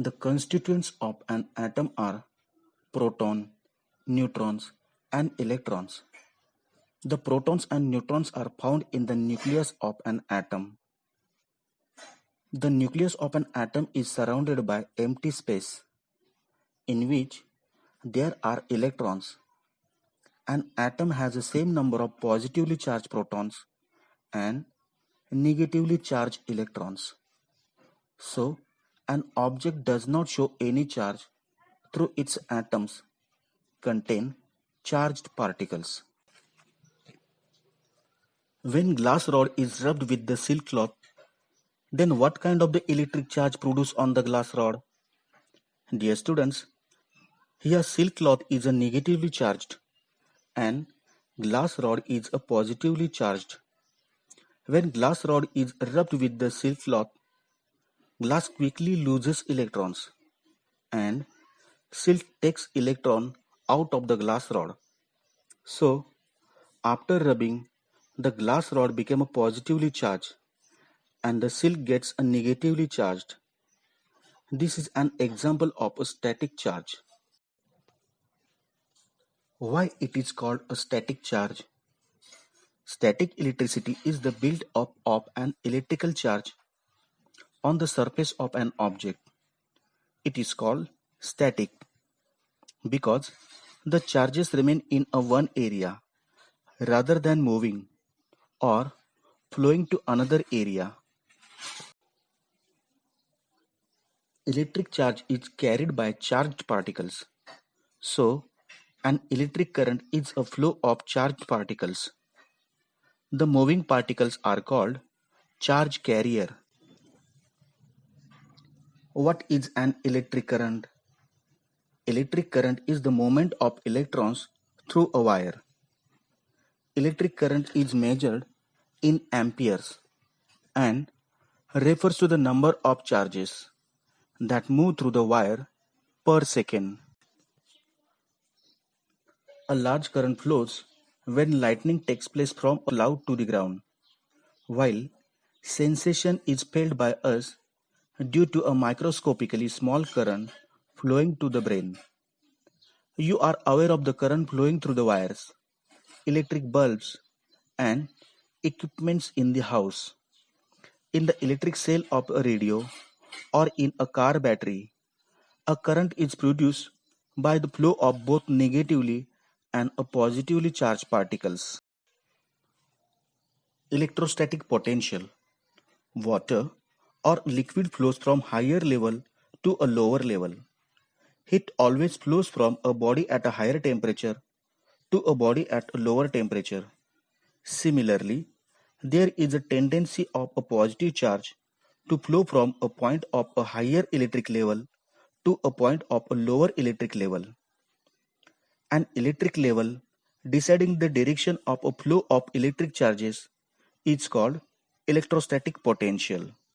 The constituents of an atom are proton, neutrons, and electrons. The protons and neutrons are found in the nucleus of an atom. The nucleus of an atom is surrounded by empty space, in which there are electrons. An atom has the same number of positively charged protons and negatively charged electrons. So, an object does not show any charge through its atoms contain charged particles. When glass rod is rubbed with the silk cloth, then what kind of the electric charge produced on the glass rod? Dear students, here silk cloth is a negatively charged and glass rod is a positively charged. When glass rod is rubbed with the silk cloth, glass quickly loses electrons and silk takes electron out of the glass rod. So, after rubbing, the glass rod became a positively charged and the silk gets a negatively charged. This is an example of a static charge. Why it is called a static charge? Static electricity is the build-up of an electrical charge on the surface of an object. It is called static because the charges remain in a one area rather than moving or flowing to another area. Electric charge is carried by charged particles. So, an electric current is a flow of charged particles. The moving particles are called charge carrier. What is an electric current? Electric current is the movement of electrons through a wire. Electric current is measured in amperes and refers to the number of charges that move through the wire per second. A large current flows when lightning takes place from a cloud to the ground, while sensation is felt by us due to a microscopically small current flowing to the brain. You are aware of the current flowing through the wires, electric bulbs, and equipments in the house. In the electric cell of a radio or in a car battery, a current is produced by the flow of both negatively and a positively charged particles. Electrostatic potential. Water or liquid flows from higher level to a lower level. Heat always flows from a body at a higher temperature to a body at a lower temperature. Similarly, there is a tendency of a positive charge to flow from a point of a higher electric level to a point of a lower electric level. An electric level deciding the direction of a flow of electric charges is called electrostatic potential.